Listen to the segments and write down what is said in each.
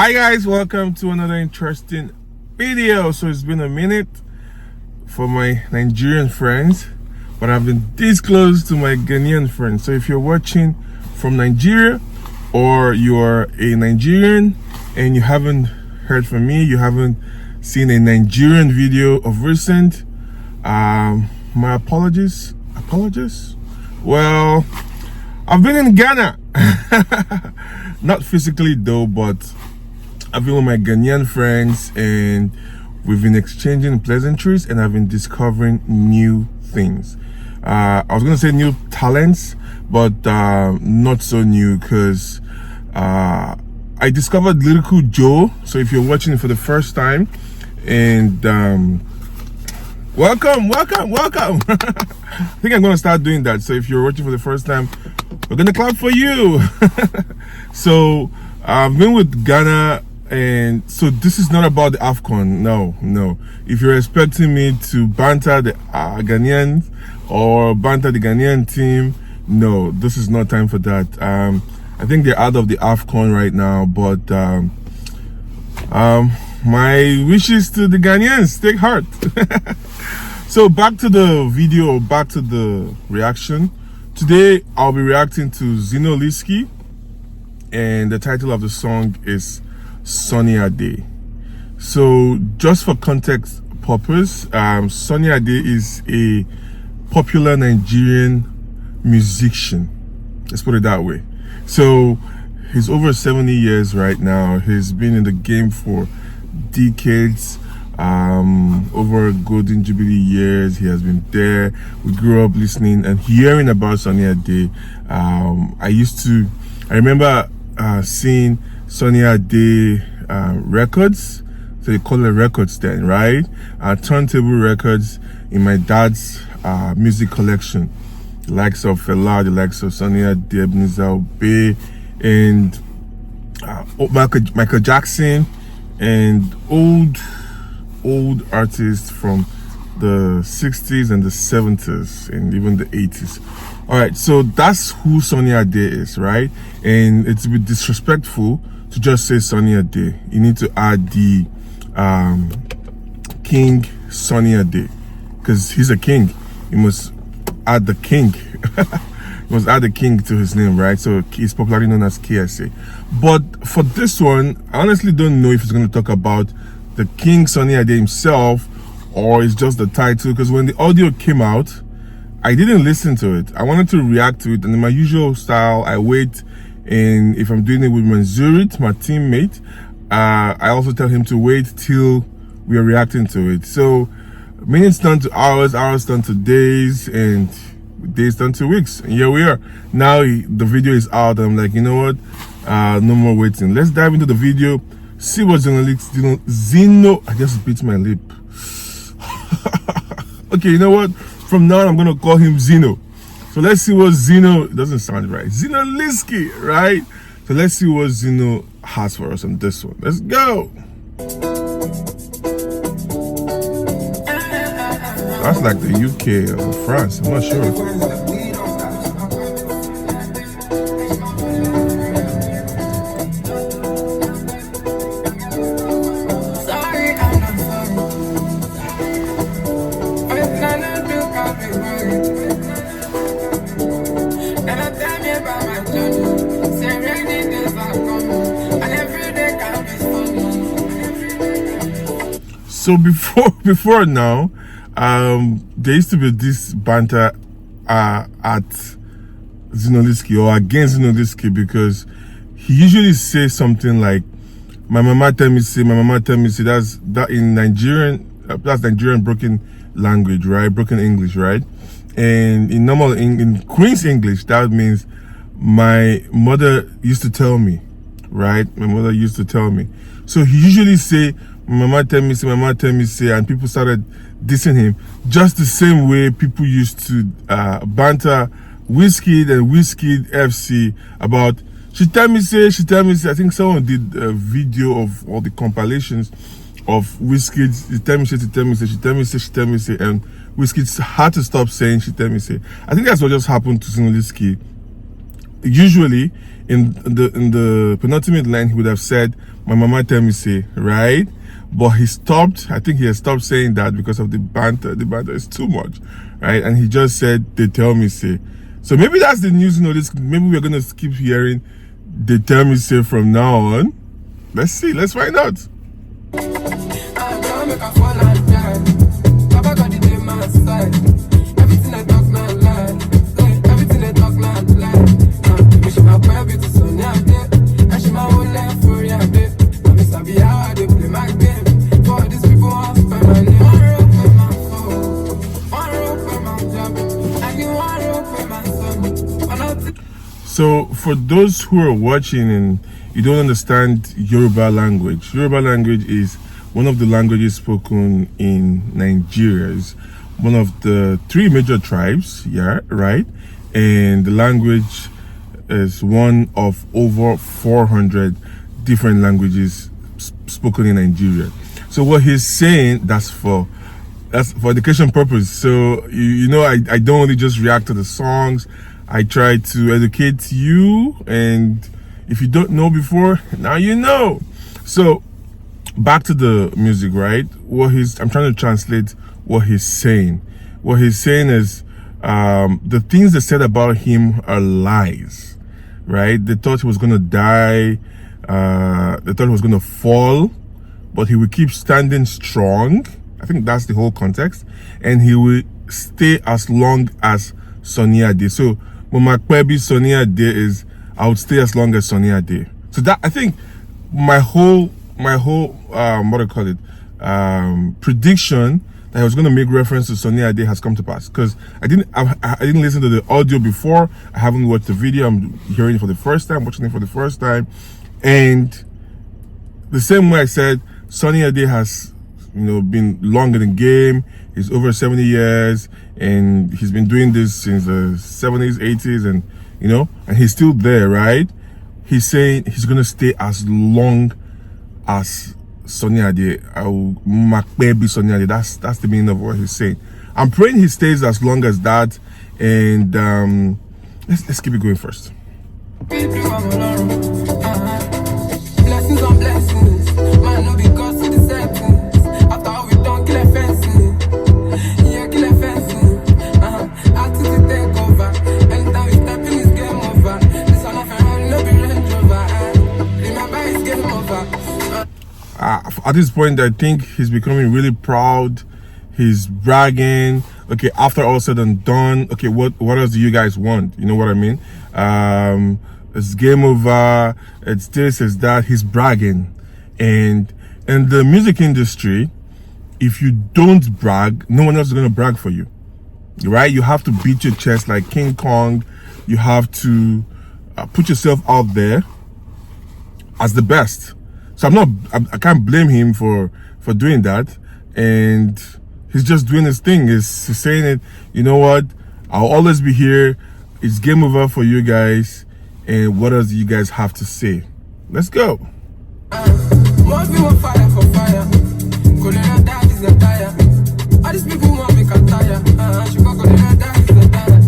Hi guys, welcome to another interesting video. So it's been a minute for my Nigerian friends, but I've been this close to my Ghanaian friends. So if you're watching from Nigeria or you're a Nigerian and you haven't heard from me, you haven't seen a Nigerian video of recent, my apologies. Well, I've been in Ghana. Not physically though, but I've been with my Ghanaian friends and we've been exchanging pleasantries and I've been discovering new things. I was going to say new talents, but not so new, because I discovered Lyrical Joe. So if you're watching it for the first time, and welcome. I think I'm going to start doing that. So if you're watching for the first time, we're going to clap for you. So I've been with Ghana. And so this is not about the AFCON. No. If you're expecting me to banter the Ghanaians or banter the Ghanaian team, no, this is not time for that. I think they're out of the AFCON right now, but my wishes to the Ghanaians, take heart. So back to the video, back to the reaction. Today I'll be reacting to Zinoleesky, and the title of the song is Sunny Ade. So just for context purpose, Sunny Ade is a popular Nigerian musician, let's put it that way. So he's over 70 years right now. He's been in the game for decades, over Golden Jubilee years. He has been there. We grew up listening and hearing about Sunny Ade. I remember seeing Sunny Ade records, so you call it records then, right? Turntable records in my dad's music collection. The likes of Fela, the likes of Sunny Ade, Ebenezer Obey, and Michael Jackson, and old artists from the 60s and the 70s and even the 80s. All right, so that's who Sunny Ade is, right? And it's a bit disrespectful to just say Sunny Ade. You need to add the King Sunny Ade, because he's a king. You must add the king. You must add the king to his name, right? So he's popularly known as KSA. But for this one, I honestly don't know if he's going to talk about the King Sunny Ade himself, or it's just the title, because when the audio came out, I didn't listen to it. I wanted to react to it, and in my usual style, I wait. And if I'm doing it with Manzurit, my teammate, I also tell him to wait till we are reacting to it. So minutes turn to hours, hours turn to days, and days turn to weeks. And here we are. Now the video is out, and I'm like, you know what? No more waiting. Let's dive into the video. See what Zino. I just bit my lip. Okay, you know what? From now on, I'm gonna call him Zino. So let's see what Zino, it doesn't sound right, Zinoleesky, right? So let's see what Zino has for us on this one. Let's go. That's like the UK or France, I'm not sure. So before now, there used to be this banter at Zinoleesky or against Zinoleesky, because he usually says something like, "My mama tell me say, my mama tell me say." That's in Nigerian. That's Nigerian broken language, right? Broken English, right? And in normal in Queen's English, that means my mother used to tell me, right? My mother used to tell me. So he usually say, "Mama tell me say, mama tell me say," and people started dissing him, just the same way people used to banter Wizkid and Wizkid FC about, she tell me say, she tell me say. I think someone did a video of all the compilations of Wizkid. She tell me say, she tell me say, she tell me say, she tell me say, and Wizkid had to stop saying she tell me say. I think that's what just happened to Zinoleesky usually in the penultimate line he would have said, "My mama tell me say," right? But he stopped. I think he has stopped saying that because of the banter. The banter is too much, right? And he just said, "They tell me say." So maybe that's the news. Maybe we're gonna keep hearing "They tell me say" from now on. Let's see. Let's find out. So for those who are watching and you don't understand Yoruba language is one of the languages spoken in Nigeria. It's one of the 3 major tribes, yeah, right? And the language is one of over 400 different languages spoken in Nigeria. So what he's saying, that's for education purpose. So you know, I don't only just react to the songs. I try to educate you, and if you don't know before, now you know. So back to the music, right? I'm trying to translate what he's saying. What he's saying is the things they said about him are lies, right? They thought he was gonna die. They thought he was gonna fall, but he will keep standing strong. I think that's the whole context, and he will stay as long as Sunny Ade. So Mama Kwebi Sunny Ade is, I would stay as long as Sunny Ade. So that, I think my whole what do I call it, prediction that I was going to make reference to Sunny Ade has come to pass, because I didn't listen to the audio before. I haven't watched the video. I'm hearing it for the first time, watching it for the first time, and the same way I said Sunny Ade has, you know, been long in the game. He's over 70 years, and he's been doing this since the 70s, 80s, and you know, and he's still there, right? He's saying he's gonna stay as long as Sunny Ade. Makbebi Sunny Ade. That's the meaning of what he's saying. I'm praying he stays as long as that, and let's keep it going first. Blessings on blessings, man, no because of the settings. After all we done, kill a fencing. Yeah, kill a fencing. After the take over. Anytime we step in, it's game over. This one of a no be Range Rover. Remember, it's game over. At this point, I think he's becoming really proud. He's bragging. Okay, after all said and done, okay, what else do you guys want? You know what I mean? It's game over. It's this, it's that. He's bragging. And in the music industry, if you don't brag, no one else is going to brag for you, right? You have to beat your chest like King Kong. You have to put yourself out there as the best. So I can't blame him for doing that. And he's just doing his thing. He's saying it, you know what? I'll always be here. It's game over for you guys. And what else do you guys have to say? Let's go. Most people fire for fire. Colonel that is a tire. All these people want me to tire. She go Colonel that is a tire.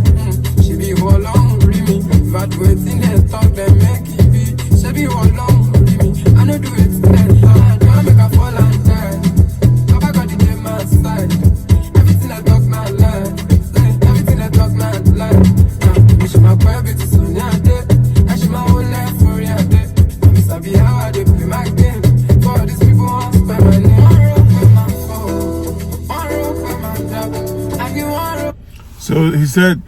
She be all long with me. But waiting they talk, they make it be. She be all long with me. I know do it then. Don't make her fall and die. Papa got the game man side. Everything I talk not lie. Everything I talk not lie. Wish my baby to Sonia day. So he said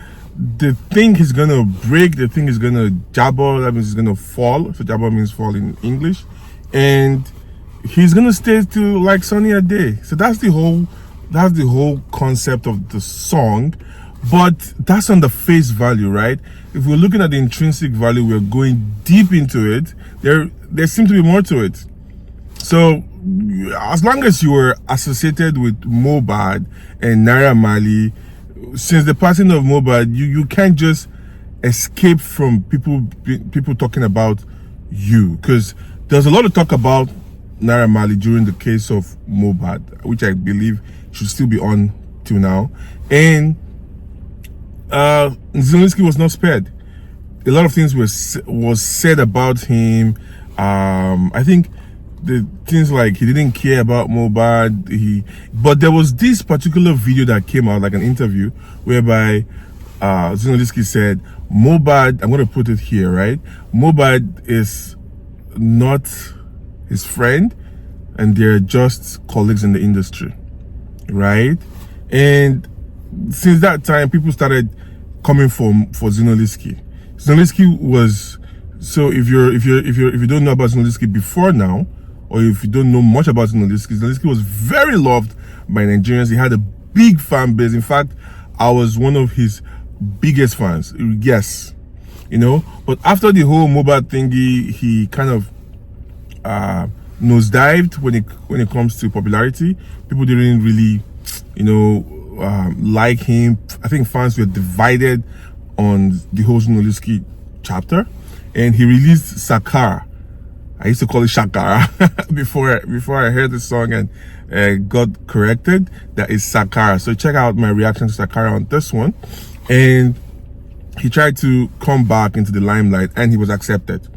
the thing he's gonna break, the thing is gonna jabber, that means he's gonna fall. So jabber means fall in English. And he's gonna stay to like Sunny Ade. So that's the whole concept of the song. But that's on the face value, right? If we're looking at the intrinsic value, we're going deep into it. There seems to be more to it. So as long as you were associated with Mohbad and Naira Marley, since the passing of Mohbad, you can't just escape from people talking about you, because there's a lot of talk about Naira Marley during the case of Mohbad, which I believe should still be on till now. And Zinoleesky was not spared. a lot of things was said about him. I think the things like he didn't care about Mohbad. But there was this particular video that came out, like an interview, whereby Zinoleesky said, Mohbad, I'm going to put it here, right? Mohbad is not his friend, and they're just colleagues in the industry, right? And since that time, people started coming for Zinoleesky. Zinoleesky was, so if you don't know about Zinoleesky before now, or if you don't know much about Zinoleesky was very loved by Nigerians. He had a big fan base. In fact, I was one of his biggest fans. Yes, you know. But after the whole Mohbad thingy, he kind of nosedived when it comes to popularity. People didn't really, you know, like him. I think fans were divided on the whole Zinoleesky chapter, and he released Saga. I used to call it Shakara before I heard the song and got corrected. That is Sakara. So check out my reaction to Sakara on this one. And he tried to come back into the limelight, and he was accepted.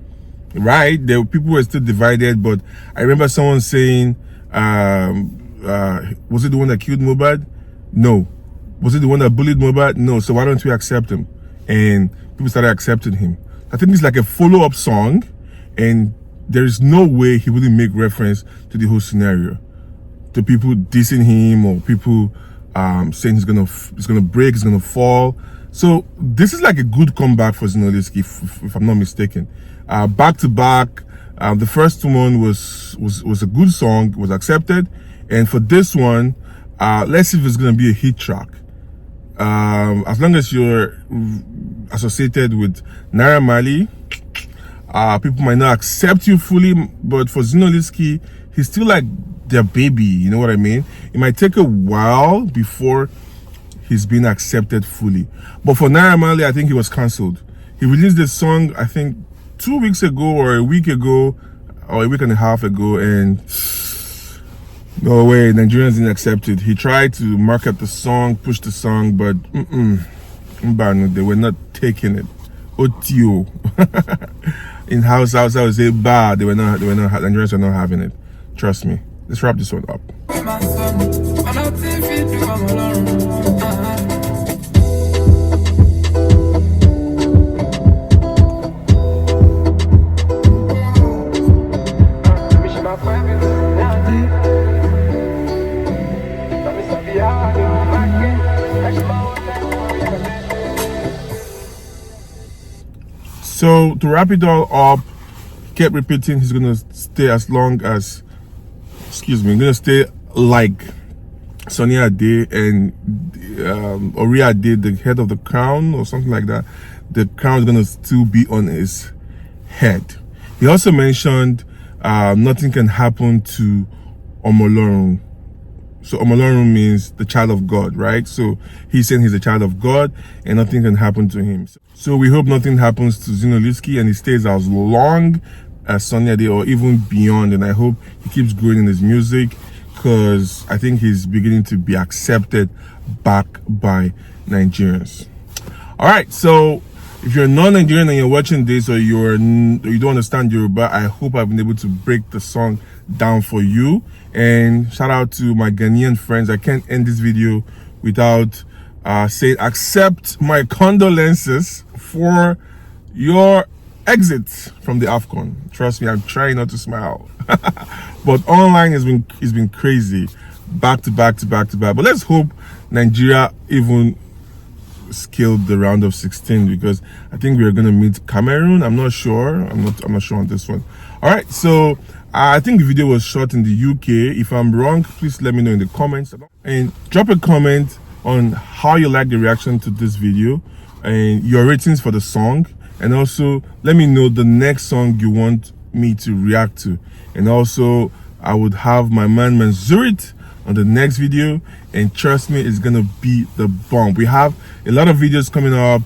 Right? People were still divided, but I remember someone saying, was it the one that killed Mohbad? No. Was it the one that bullied Mohbad? No. So why don't we accept him? And people started accepting him. I think it's like a follow-up song, and there is no way he wouldn't make reference to the whole scenario, to people dissing him or people saying he's gonna break, he's gonna fall. So this is like a good comeback for Zinoleesky, if I'm not mistaken. Back to back, the first one was a good song, was accepted, and for this one, let's see if it's gonna be a hit track. As long as you're associated with Naira Marley, people might not accept you fully, but for Zinoleesky, he's still like their baby, you know what I mean? It might take a while before he's been accepted fully. But for Naira Marley, I think he was cancelled. He released this song, I think, 2 weeks ago or a week ago, or a week and a half ago, and no way, Nigerians didn't accept it. He tried to market the song, push the song, but they were not taking it. Otio. In house, I would say, they were not, Nigerians were not having it. Trust me. Let's wrap this one up. So to wrap it all up, kept repeating he's gonna stay as long as, gonna stay like Sunny Ade and Ori Ade, the head of the crown or something like that. The crown is gonna still be on his head. He also mentioned nothing can happen to Omolorun. So Omolorun means the child of God, right? So he's saying he's a child of God and nothing can happen to him. So we hope nothing happens to Zinoleesky and he stays as long as Sunny Ade or even beyond. And I hope he keeps growing in his music, because I think he's beginning to be accepted back by Nigerians. All right, so if you're non-Nigerian and you're watching this, or you don't understand Yoruba, I hope I've been able to break the song down for you. And shout out to my Ghanaian friends. I can't end this video without saying accept my condolences for your exit from the AFCON. Trust me, I'm trying not to smile. But online has been crazy, back to back. But let's hope Nigeria even scaled the round of 16, because I think we are going to meet Cameroon. I'm not sure. I'm not sure on this one. All right, so I think the video was shot in the UK. If I'm wrong, please let me know in the comments, and drop a comment on how you like the reaction to this video and your ratings for the song, and also let me know the next song you want me to react to. And also I would have my man Manzurit on the next video, and trust me, it's gonna be the bomb. We have a lot of videos coming up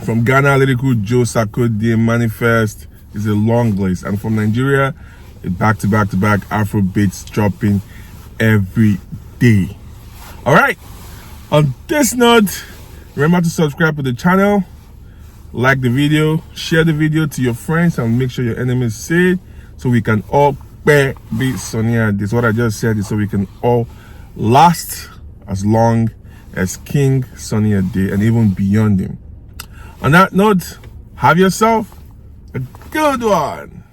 from Ghana, Lyrical Joe, Sakode, Manifest. Is a long list, and from Nigeria, back to back Afrobeats dropping every day. All right, on this note, remember to subscribe to the channel, like the video, share the video to your friends, and make sure your enemies see it, so we can all be Sonia. This what I just said is so we can all last as long as King Sonia did, and even beyond him. On that note, have yourself a good one.